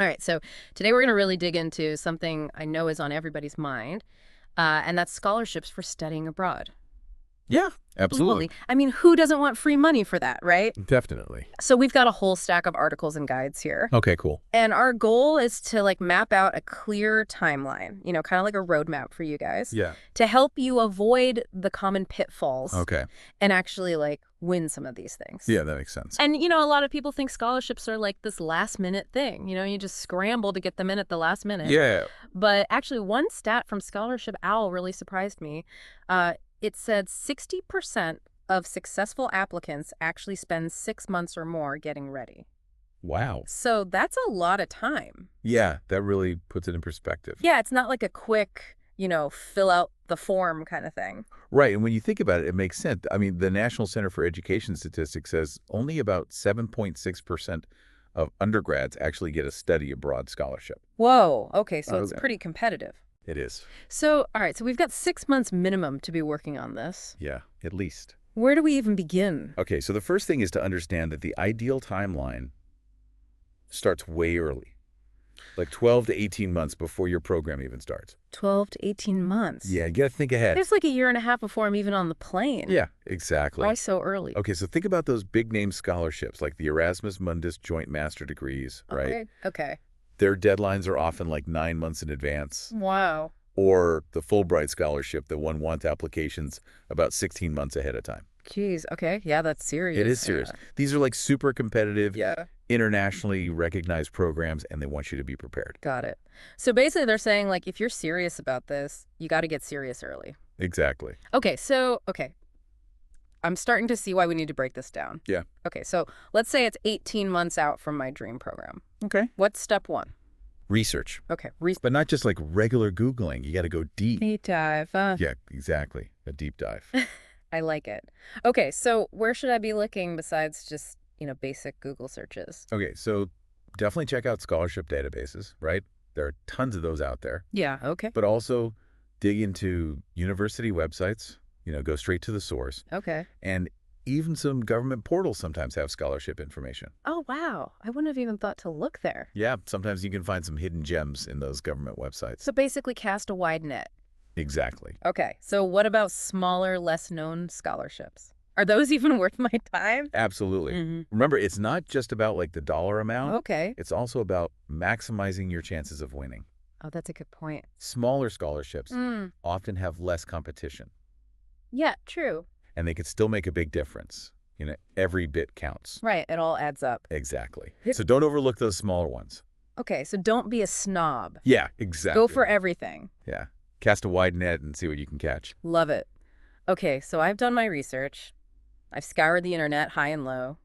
All right, so today we're going to really dig into something I know is on everybody's mind, and that's scholarships for studying abroad. Yeah, absolutely. Absolutely. I mean, who doesn't want free money for that, right? Definitely. So we've got a whole stack of articles and guides here. Okay, cool. And our goal is to map out a clear timeline, kind of like a roadmap for you guys, Yeah. to help you avoid the common pitfalls Okay. and actually win some of these things. Yeah, that makes sense. And, a lot of people think scholarships are like this last minute thing. You just scramble to get them in at the last minute. Yeah. But actually, one stat from Scholarship Owl really surprised me. It said 60% of successful applicants actually spend 6 months or more getting ready. Wow. So that's a lot of time. Yeah, that really puts it in perspective. Yeah, it's not like a quick, fill out the form kind of thing. Right, and when you think about it, it makes sense. I mean, the National Center for Education Statistics says only about 7.6% of undergrads actually get a study abroad scholarship. Whoa, okay, so it's Okay. pretty competitive. It is. So, all right, so we've got 6 months minimum to be working on this. Yeah, at least. Where do we even begin? Okay, so the first thing is to understand that the ideal timeline starts way early, like 12 to 18 months before your program even starts. 12 to 18 months. Yeah, you got to think ahead. There's like a year and a half before I'm even on the plane. Yeah, exactly. Why so early? Okay, so think about those big-name scholarships like the Erasmus Mundus Joint Master Degrees, right? Okay. Their deadlines are often like 9 months in advance. Wow. Or the Fulbright Scholarship that one wants applications about 16 months ahead of time. Jeez, okay. Yeah, that's serious. It is serious. These are like super competitive, Yeah. internationally recognized programs, and they want you to be prepared. Got it. So basically they're saying if you're serious about this, you got to get serious early. Exactly. Okay, I'm starting to see why we need to break this down. Yeah. Okay, so let's say it's 18 months out from my dream program. Okay. What's step one? Research. Okay. But not just like regular Googling. You got to go deep. Deep dive. Yeah, exactly. A deep dive. I like it. Okay, so where should I be looking besides just, basic Google searches? Okay, so definitely check out scholarship databases, right? There are tons of those out there. Yeah, okay. But also dig into university websites, go straight to the source. Okay. And even some government portals sometimes have scholarship information. Oh, wow. I wouldn't have even thought to look there. Yeah, sometimes you can find some hidden gems in those government websites. So basically cast a wide net. Exactly. Okay, so what about smaller, less-known scholarships? Are those even worth my time? Absolutely. Remember, it's not just about like the dollar amount. Okay. It's also about maximizing your chances of winning. Oh, that's a good point. Smaller scholarships often have less competition, Yeah, true. and they can still make a big difference. Every bit counts. Right, it all adds up. Exactly. So don't overlook those smaller ones. Okay, so don't be a snob. Yeah, exactly. Go for everything. Yeah. Cast a wide net and see what you can catch. Love it. Okay, so I've done my research. I've scoured the internet high and low.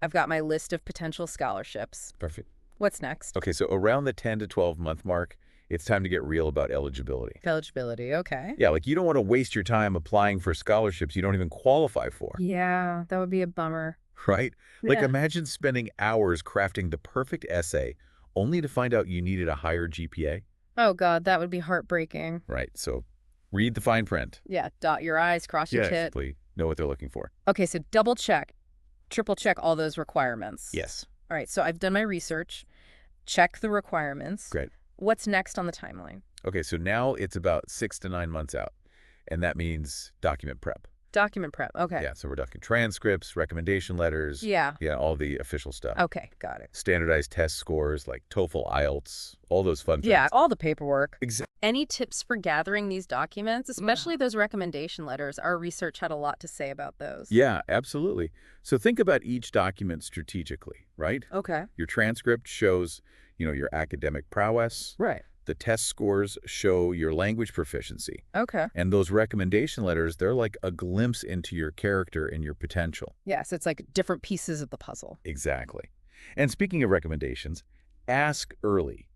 I've got my list of potential scholarships. Perfect. What's next? Okay, so around the 10 to 12 month mark, it's time to get real about eligibility. Eligibility, okay. Yeah, like you don't want to waste your time applying for scholarships you don't even qualify for, Yeah, that would be a bummer. right? Like Yeah. imagine spending hours crafting the perfect essay only to find out you needed a higher GPA. Oh, God, that would be heartbreaking. Right, so read the fine print. Yeah, dot your I's, cross your Yes, T's. please know what they're looking for. Okay, so double check, triple check all those requirements. Yes. All right, so I've done my research. Check the requirements. Great. What's next on the timeline? Okay, so now it's about 6 to 9 months out, and that means document prep. Document prep. Okay. Yeah, so we're talking transcripts, recommendation letters. Yeah. Yeah, all the official stuff. Okay, got it. Standardized test scores like TOEFL, IELTS, all those fun things. Yeah, all the paperwork. Exactly. Any tips for gathering these documents, especially those recommendation letters? Our research had a lot to say about those. Yeah, absolutely. So think about each document strategically, right? Okay. Your transcript shows, your academic prowess. Right. The test scores show your language proficiency. Okay. And those recommendation letters, they're like a glimpse into your character and your potential. Yes, it's like different pieces of the puzzle. Exactly. And speaking of recommendations, ask early.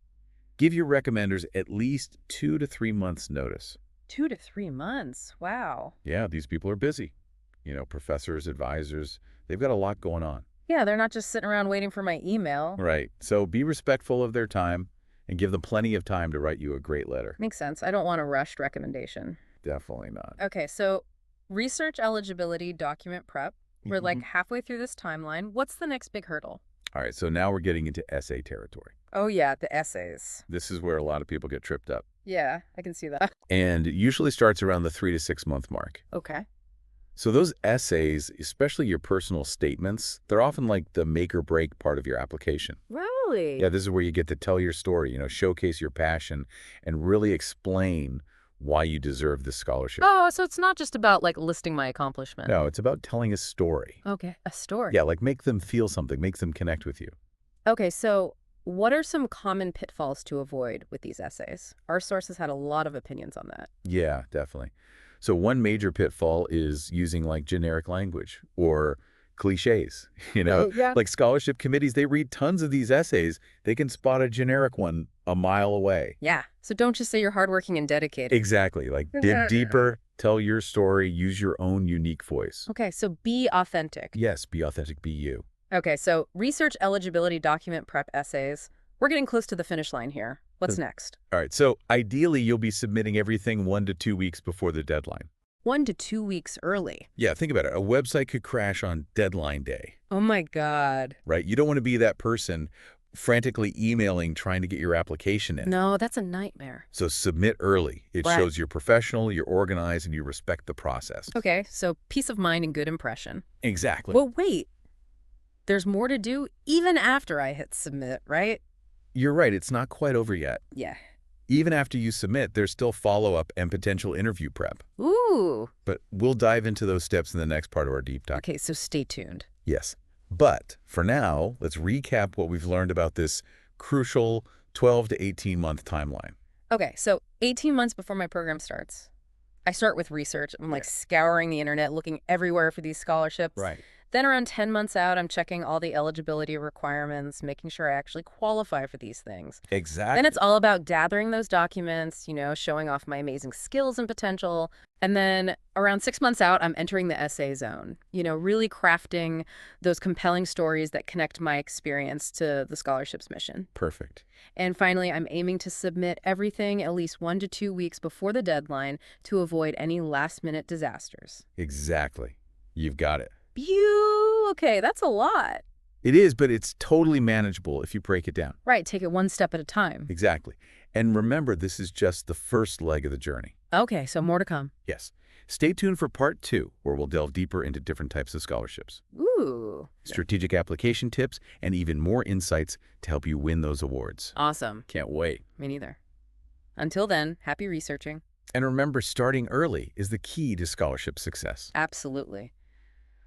Give your recommenders at least 2 to 3 months notice. 2 to 3 months. Wow. Yeah, these people are busy. Professors, advisors, they've got a lot going on. Yeah, they're not just sitting around waiting for my email. Right. So be respectful of their time and give them plenty of time to write you a great letter. Makes sense. I don't want a rushed recommendation. Definitely not. Okay, so research eligibility document prep. We're like halfway through this timeline. What's the next big hurdle? All right, so now we're getting into essay territory. Oh, yeah, the essays. This is where a lot of people get tripped up. Yeah, I can see that. And it usually starts around the 3 to 6 month mark. Okay. So those essays, especially your personal statements, they're often like the make or break part of your application. Really? Yeah, this is where you get to tell your story, showcase your passion and really explain why you deserve this scholarship. Oh, so it's not just about like listing my accomplishment. No, it's about telling a story. Okay, a story. Yeah, like make them feel something, make them connect with you. Okay, so what are some common pitfalls to avoid with these essays? Our sources had a lot of opinions on that. Yeah, definitely. So one major pitfall is using like generic language or cliches, Yeah. like scholarship committees, they read tons of these essays. They can spot a generic one a mile away. Yeah. So don't just say you're hardworking and dedicated. Exactly. Like dig deeper, tell your story, use your own unique voice. Okay, so be authentic. Yes, be authentic, be you. Okay, so research eligibility document prep essays. We're getting close to the finish line here. What's next? All right. So ideally, you'll be submitting everything 1 to 2 weeks before the deadline. 1 to 2 weeks early. Yeah, think about it. A website could crash on deadline day, Oh my God. right? You don't want to be that person frantically emailing trying to get your application in. No, that's a nightmare. So submit early. It Right. shows you're professional, you're organized, and you respect the process. Okay, so peace of mind and good impression. Exactly. Well, wait. There's more to do even after I hit submit, right? You're right. It's not quite over yet. Yeah. Even after you submit, there's still follow-up and potential interview prep. Ooh. But we'll dive into those steps in the next part of our deep dive. Okay, so stay tuned. Yes. But for now, let's recap what we've learned about this crucial 12 to 18-month timeline. Okay, so 18 months before my program starts, I start with research. I'm like scouring the internet, looking everywhere for these scholarships. Right. Then around 10 months out, I'm checking all the eligibility requirements, making sure I actually qualify for these things. Exactly. Then it's all about gathering those documents, showing off my amazing skills and potential. And then around 6 months out, I'm entering the essay zone, really crafting those compelling stories that connect my experience to the scholarship's mission. Perfect. And finally, I'm aiming to submit everything at least 1 to 2 weeks before the deadline to avoid any last-minute disasters. Exactly. You've got it. Okay, that's a lot. It is, but it's totally manageable if you break it down. Right, take it one step at a time. Exactly. And remember, this is just the first leg of the journey. Okay, so more to come. Yes. Stay tuned for part 2, where we'll delve deeper into different types of scholarships, Ooh. strategic application tips, and even more insights to help you win those awards. Awesome. Can't wait. Me neither. Until then, happy researching. And remember, starting early is the key to scholarship success. Absolutely.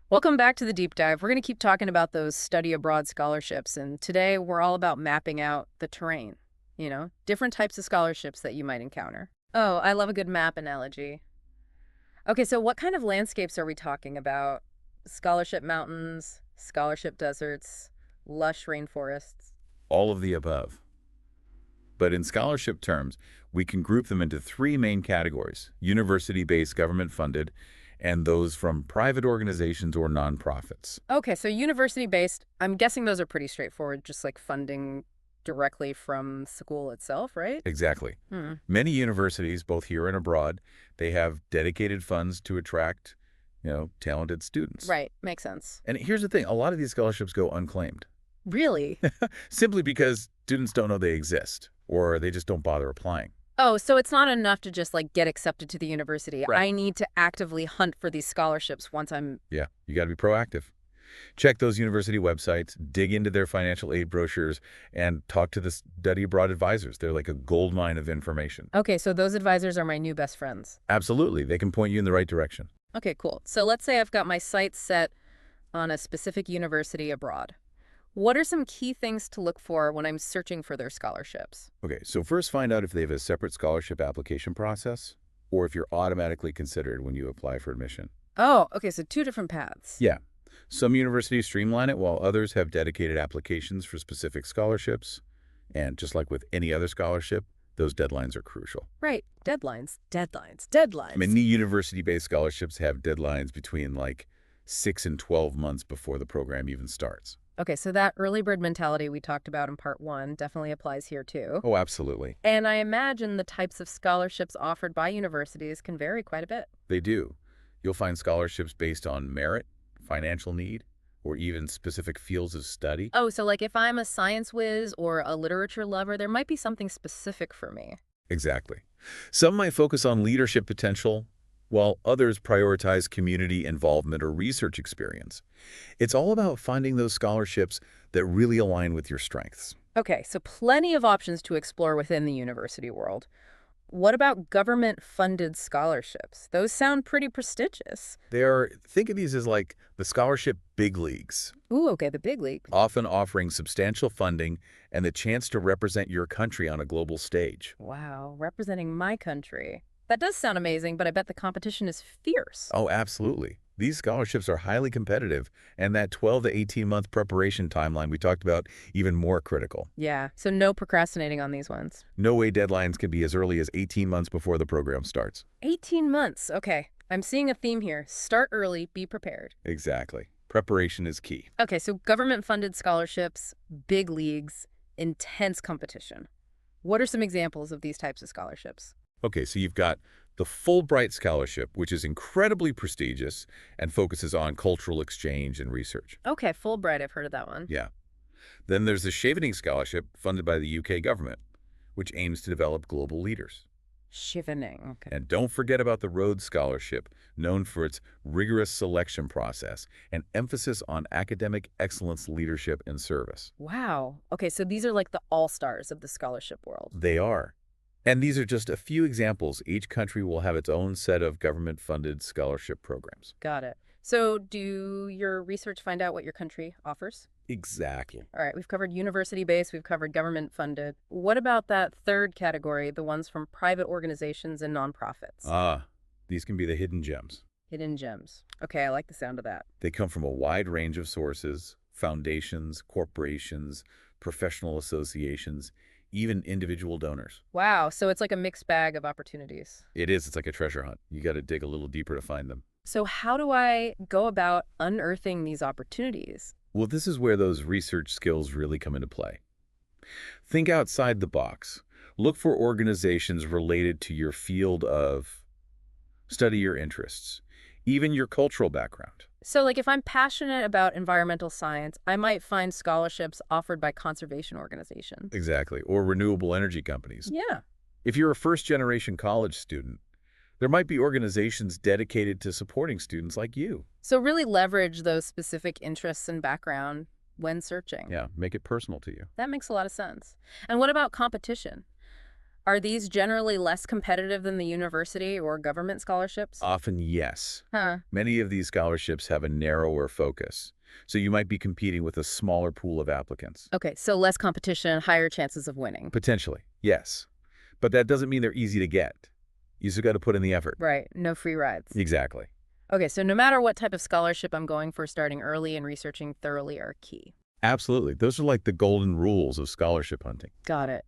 Welcome back to the deep dive. We're going to keep talking about those study abroad scholarships. And today we're all about mapping out the terrain, different types of scholarships that you might encounter. Oh, I love a good map analogy. Okay, so what kind of landscapes are we talking about? Scholarship mountains, scholarship deserts, lush rainforests. All of the above. But in scholarship terms, we can group them into 3 main categories: university-based, government-funded, and those from private organizations or nonprofits. Okay, so university-based, I'm guessing those are pretty straightforward, just like funding directly from school itself, right? Exactly. Hmm. Many universities, both here and abroad, they have dedicated funds to attract, talented students. Right, makes sense. And here's the thing, a lot of these scholarships go unclaimed, Really? simply because students don't know they exist, or they just don't bother applying. Oh, so it's not enough to just like get accepted to the university. Right. I need to actively hunt for these scholarships once I'm... Yeah, you got to be proactive. Check those university websites, dig into their financial aid brochures, and talk to the study abroad advisors. They're like a gold mine of information. Okay, so those advisors are my new best friends. Absolutely. They can point you in the right direction. Okay, cool. So let's say I've got my sights set on a specific university abroad. What are some key things to look for when I'm searching for their scholarships? Okay, so first find out if they have a separate scholarship application process or if you're automatically considered when you apply for admission. Oh, okay, so 2 different paths. Yeah. Some universities streamline it while others have dedicated applications for specific scholarships. And just like with any other scholarship, those deadlines are crucial. Right, deadlines. Many university-based scholarships have deadlines between like 6 and 12 months before the program even starts. Okay, so that early bird mentality we talked about in part 1 definitely applies here too. Oh, absolutely. And I imagine the types of scholarships offered by universities can vary quite a bit. They do. You'll find scholarships based on merit, financial need, or even specific fields of study. Oh, so like if I'm a science whiz or a literature lover, there might be something specific for me. Exactly. Some might focus on leadership potential, while others prioritize community involvement or research experience. It's all about finding those scholarships that really align with your strengths. Okay, so plenty of options to explore within the university world. What about government-funded scholarships? Those sound pretty prestigious. Think of these as like the scholarship big leagues, Ooh, okay, the big league. often offering substantial funding and the chance to represent your country on a global stage. Wow, representing my country. That does sound amazing, but I bet the competition is fierce. Oh, absolutely. These scholarships are highly competitive, and that 12 to 18-month preparation timeline we talked about even more critical. Yeah, so no procrastinating on these ones. No way deadlines can be as early as 18 months before the program starts. 18 months, okay. I'm seeing a theme here. Start early, be prepared. Exactly. Preparation is key. Okay, so government-funded scholarships, big leagues, intense competition. What are some examples of these types of scholarships? Okay, so you've got the Fulbright Scholarship, which is incredibly prestigious and focuses on cultural exchange and research. Okay, Fulbright, I've heard of that one. Yeah. Then there's the Chevening Scholarship, funded by the UK government, which aims to develop global leaders. Chevening, okay. And don't forget about the Rhodes Scholarship, known for its rigorous selection process and emphasis on academic excellence, leadership, and service. Wow. Okay, so these are like the all-stars of the scholarship world. They are. And these are just a few examples. Each country will have its own set of government-funded scholarship programs. Got it. So do your research find out what your country offers? Exactly. All right, we've covered university-based, we've covered government-funded. What about that third category, the ones from private organizations and nonprofits? These can be the hidden gems. Hidden gems. Okay, I like the sound of that. They come from a wide range of sources: foundations, corporations, professional associations, even individual donors. Wow, so it's like a mixed bag of opportunities. It is. It's like a treasure hunt. You got to dig a little deeper to find them. So how do I go about unearthing these opportunities? Well, this is where those research skills really come into play. Think outside the box. Look for organizations related to your field of study, your interests, even your cultural background. So like if I'm passionate about environmental science, I might find scholarships offered by conservation organizations. Exactly. Or renewable energy companies. Yeah. If you're a first-generation college student, there might be organizations dedicated to supporting students like you. So really leverage those specific interests and background when searching. Yeah, make it personal to you. That makes a lot of sense. And what about competition? Are these generally less competitive than the university or government scholarships? Often, yes. Huh. Many of these scholarships have a narrower focus, so you might be competing with a smaller pool of applicants. Okay, so less competition, higher chances of winning. Potentially, yes. But that doesn't mean they're easy to get. You still got to put in the effort. Right, no free rides. Exactly. Okay, so no matter what type of scholarship I'm going for, starting early and researching thoroughly are key. Absolutely. Those are like the golden rules of scholarship hunting. Got it.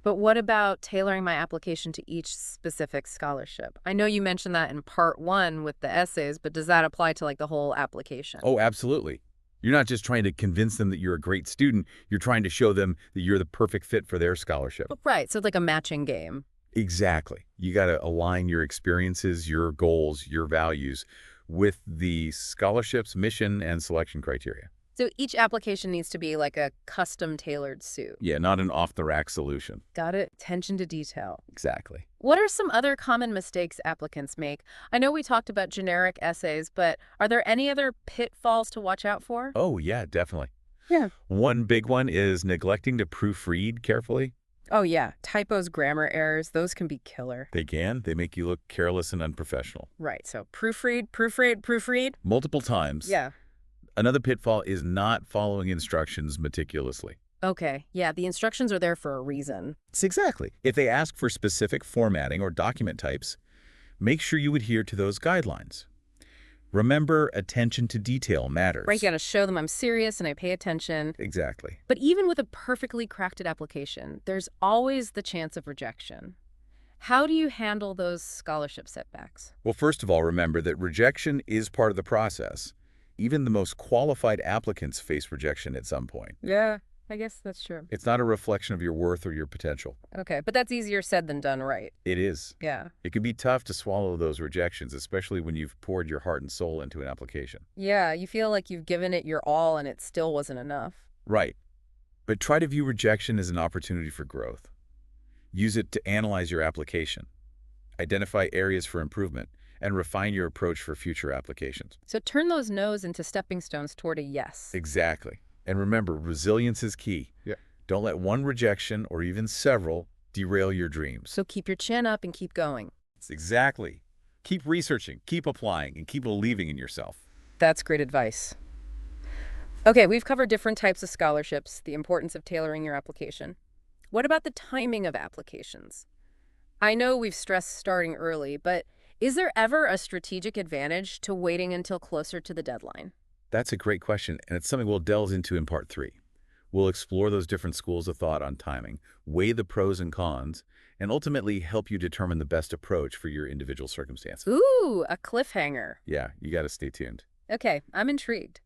But what about tailoring my application to each specific scholarship? I know you mentioned that in part one with the essays, but does that apply to like the whole application? Oh, absolutely. You're not just trying to convince them that you're a great student. You're trying to show them that you're the perfect fit for their scholarship. Right, so it's like a matching game. Exactly. You got to align your experiences, your goals, your values with the scholarship's mission and selection criteria. So each application needs to be like a custom tailored suit. Yeah, not an off-the-rack solution. Got it? Attention to detail. Exactly. What are some other common mistakes applicants make? I know we talked about generic essays, but are there any other pitfalls to watch out for? Oh, yeah, definitely. Yeah. One big one is neglecting to proofread carefully. Oh, yeah. Typos, grammar errors, those can be killer. They can. They make you look careless and unprofessional. Right. So proofread, proofread, proofread. Multiple times. Yeah. Another pitfall is not following instructions meticulously. Okay. Yeah, the instructions are there for a reason. It's exactly. If they ask for specific formatting or document types, make sure you adhere to those guidelines. Remember, attention to detail matters. Right, you gotta show them I'm serious and I pay attention. Exactly. But even with a perfectly crafted application, there's always the chance of rejection. How do you handle those scholarship setbacks? Well, first of all, remember that rejection is part of the process. Even the most qualified applicants face rejection at some point. Yeah. I guess that's true. It's not a reflection of your worth or your potential. Okay, but that's easier said than done, right? It is. Yeah. It can be tough to swallow those rejections, especially when you've poured your heart and soul into an application. Yeah, you feel like you've given it your all and it still wasn't enough. Right. But try to view rejection as an opportunity for growth. Use it to analyze your application, identify areas for improvement, and refine your approach for future applications. So turn those no's into stepping stones toward a yes. Exactly. And remember, resilience is key. Yeah. Don't let one rejection or even several derail your dreams. So keep your chin up and keep going. Exactly. Keep researching, keep applying, and keep believing in yourself. That's great advice. Okay, we've covered different types of scholarships, the importance of tailoring your application. What about the timing of applications? I know we've stressed starting early, but is there ever a strategic advantage to waiting until closer to the deadline? That's a great question, and it's something we'll delve into in part 3. We'll explore those different schools of thought on timing, weigh the pros and cons, and ultimately help you determine the best approach for your individual circumstances. Ooh, a cliffhanger. Yeah, you got to stay tuned. Okay, I'm intrigued.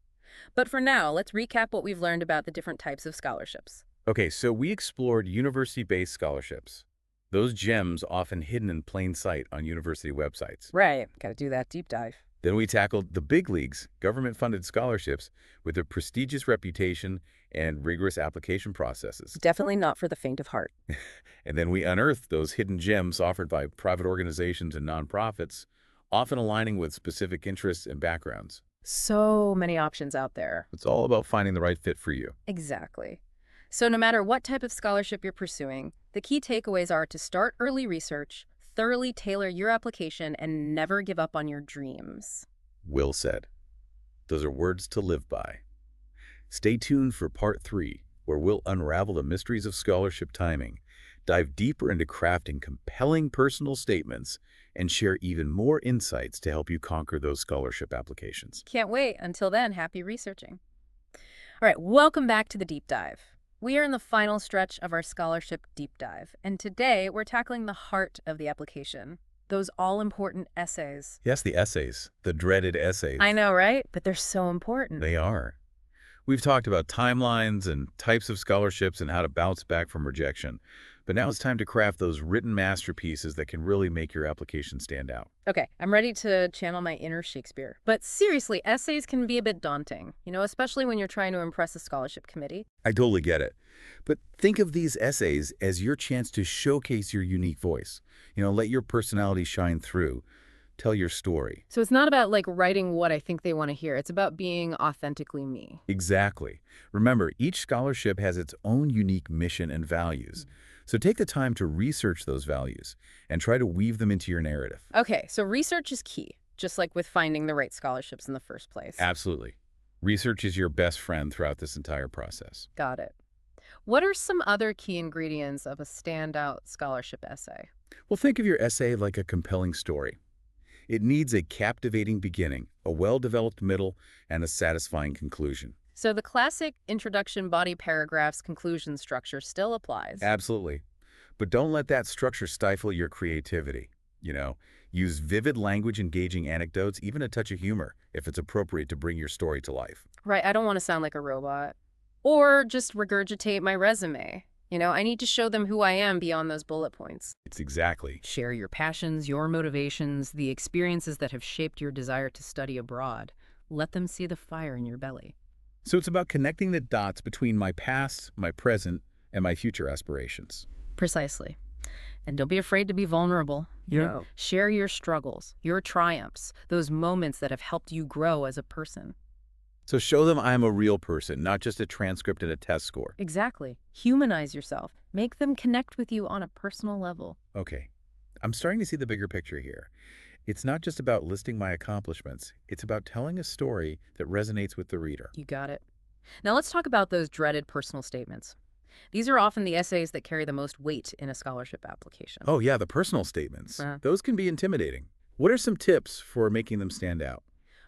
But for now, let's recap what we've learned about the different types of scholarships. Okay, so we explored university-based scholarships. Those gems often hidden in plain sight on university websites. Right, gotta do that deep dive. Then we tackled the big leagues, government-funded scholarships with a prestigious reputation and rigorous application processes. Definitely not for the faint of heart. And then we unearthed those hidden gems offered by private organizations and nonprofits, often aligning with specific interests and backgrounds. So many options out there. It's all about finding the right fit for you. Exactly. So no matter what type of scholarship you're pursuing, the key takeaways are to start early research, thoroughly tailor your application, and never give up on your dreams. Will said. Those are words to live by. Stay tuned for part 3, where we'll unravel the mysteries of scholarship timing, dive deeper into crafting compelling personal statements, and share even more insights to help you conquer those scholarship applications. Can't wait. Until then, happy researching. All right, welcome back to the deep dive. We are in the final stretch of our scholarship deep dive, and today we're tackling the heart of the application, those all-important essays. Yes, the essays, the dreaded essays. I know, right? But they're so important. They are. We've talked about timelines and types of scholarships and how to bounce back from rejection. But now it's time to craft those written masterpieces that can really make your application stand out. Okay, I'm ready to channel my inner Shakespeare. But seriously, essays can be a bit daunting, especially when you're trying to impress a scholarship committee. I totally get it. But think of these essays as your chance to showcase your unique voice. Let your personality shine through. Tell your story. So it's not about writing what I think they want to hear. It's about being authentically me. Exactly. Remember, each scholarship has its own unique mission and values. So take the time to research those values and try to weave them into your narrative. Okay, so research is key, just like with finding the right scholarships in the first place. Absolutely. Research is your best friend throughout this entire process. Got it. What are some other key ingredients of a standout scholarship essay? Well, think of your essay like a compelling story. It needs a captivating beginning, a well-developed middle, and a satisfying conclusion. So the classic introduction, body paragraphs, conclusion structure still applies. Absolutely. But don't let that structure stifle your creativity. Use vivid language, engaging anecdotes, even a touch of humor, if it's appropriate to bring your story to life. Right, I don't want to sound like a robot. Or just regurgitate my resume. I need to show them who I am beyond those bullet points. It's exactly. Share your passions, your motivations, the experiences that have shaped your desire to study abroad. Let them see the fire in your belly. So it's about connecting the dots between my past, my present, and my future aspirations. Precisely. And don't be afraid to be vulnerable. Share your struggles, your triumphs, those moments that have helped you grow as a person. So show them I'm a real person, not just a transcript and a test score. Exactly. Humanize yourself. Make them connect with you on a personal level. Okay. I'm starting to see the bigger picture here. It's not just about listing my accomplishments. It's about telling a story that resonates with the reader. You got it. Now let's talk about those dreaded personal statements. These are often the essays that carry the most weight in a scholarship application. Oh, yeah, the personal statements. Those can be intimidating. What are some tips for making them stand out?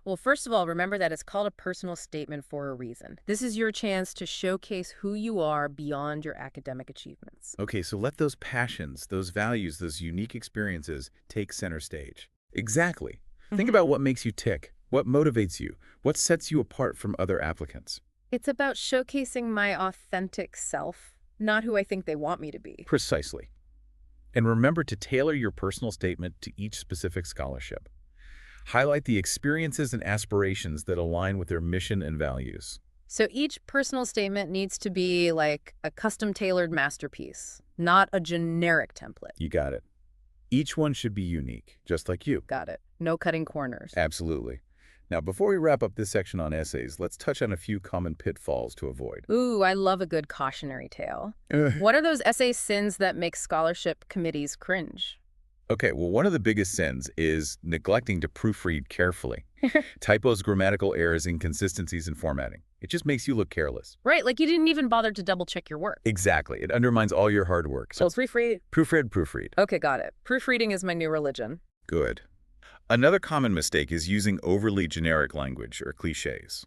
Well, first of all, remember that it's called a personal statement for a reason. This is your chance to showcase who you are beyond your academic achievements. Okay, so let those passions, those values, those unique experiences take center stage. Exactly. Think about what makes you tick, what motivates you, what sets you apart from other applicants. It's about showcasing my authentic self, not who I think they want me to be. Precisely. And remember to tailor your personal statement to each specific scholarship. Highlight the experiences and aspirations that align with their mission and values. So each personal statement needs to be like a custom-tailored masterpiece, not a generic template. You got it. Each one should be unique, just like you. Got it. No cutting corners. Absolutely. Now, before we wrap up this section on essays, let's touch on a few common pitfalls to avoid. Ooh, I love a good cautionary tale. Ugh. What are those essay sins that make scholarship committees cringe? Okay, well, one of the biggest sins is neglecting to proofread carefully. Typos, grammatical errors, inconsistencies in formatting. It just makes you look careless. Right, like you didn't even bother to double-check your work. Exactly. It undermines all your hard work. So proofread. Proofread. Okay, got it. Proofreading is my new religion. Good. Another common mistake is using overly generic language or cliches.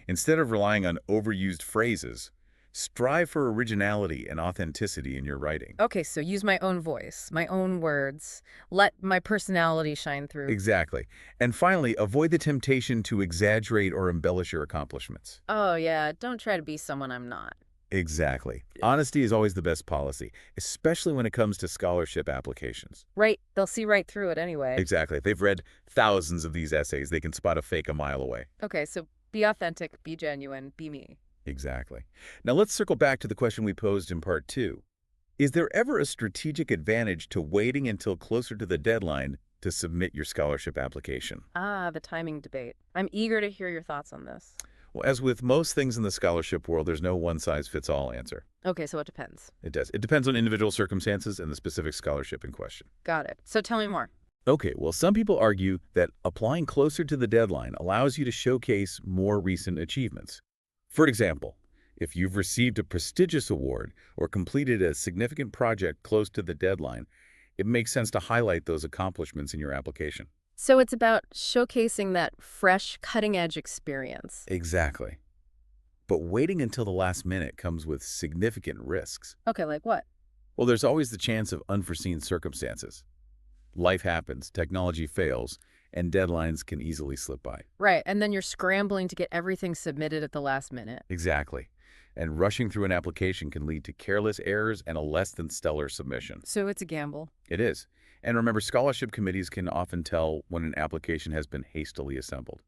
Instead of relying on overused phrases, strive for originality and authenticity in your writing. Okay, so use my own voice, my own words. Let my personality shine through. Exactly. And finally, avoid the temptation to exaggerate or embellish your accomplishments. Oh, yeah, don't try to be someone I'm not. Exactly. Honesty is always the best policy, especially when it comes to scholarship applications. Right, they'll see right through it anyway. Exactly. If they've read thousands of these essays, they can spot a fake a mile away. Okay, so be authentic, be genuine, be me. Exactly. Now let's circle back to the question we posed in part 2. Is there ever a strategic advantage to waiting until closer to the deadline to submit your scholarship application? Ah, the timing debate. I'm eager to hear your thoughts on this. Well, as with most things in the scholarship world, there's no one-size-fits-all answer. Okay, so it depends. It does. It depends on individual circumstances and the specific scholarship in question. Got it. So tell me more. Okay, well, some people argue that applying closer to the deadline allows you to showcase more recent achievements. For example, if you've received a prestigious award or completed a significant project close to the deadline, it makes sense to highlight those accomplishments in your application. So it's about showcasing that fresh, cutting-edge experience. Exactly. But waiting until the last minute comes with significant risks. Okay, like what? Well, there's always the chance of unforeseen circumstances. Life happens, technology fails, and deadlines can easily slip by. Right, and then you're scrambling to get everything submitted at the last minute. Exactly. And rushing through an application can lead to careless errors and a less than stellar submission. So it's a gamble. It is. And remember, scholarship committees can often tell when an application has been hastily assembled.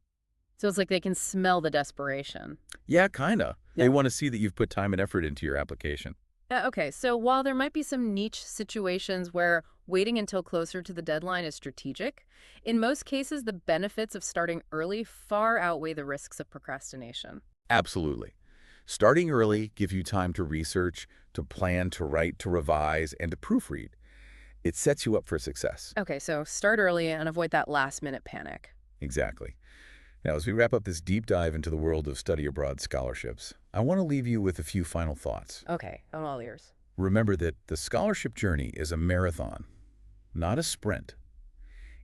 So it's like they can smell the desperation. Yeah, kinda. Yeah. They want to see that you've put time and effort into your application. Okay, so while there might be some niche situations where waiting until closer to the deadline is strategic, in most cases, the benefits of starting early far outweigh the risks of procrastination. Absolutely. Starting early gives you time to research, to plan, to write, to revise, and to proofread. It sets you up for success. Okay, so start early and avoid that last-minute panic. Exactly. Now, as we wrap up this deep dive into the world of study abroad scholarships, I want to leave you with a few final thoughts. Okay, I'm all ears. Remember that the scholarship journey is a marathon, not a sprint.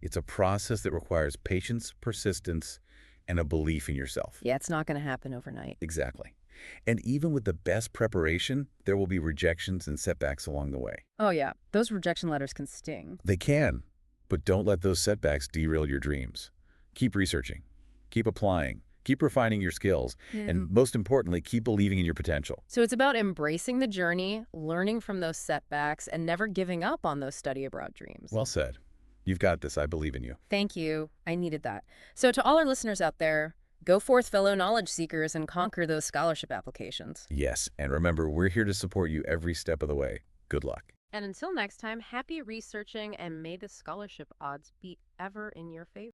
It's a process that requires patience, persistence, and a belief in yourself. Yeah, it's not going to happen overnight. Exactly. And even with the best preparation, there will be rejections and setbacks along the way. Oh, yeah, those rejection letters can sting. They can, but don't let those setbacks derail your dreams. Keep researching, keep applying, keep refining your skills, and most importantly, keep believing in your potential. So it's about embracing the journey, learning from those setbacks, and never giving up on those study abroad dreams. Well said. You've got this. I believe in you. Thank you. I needed that. So to all our listeners out there, go forth, fellow knowledge seekers, and conquer those scholarship applications. Yes, and remember, we're here to support you every step of the way. Good luck. And until next time, happy researching, and may the scholarship odds be ever in your favor.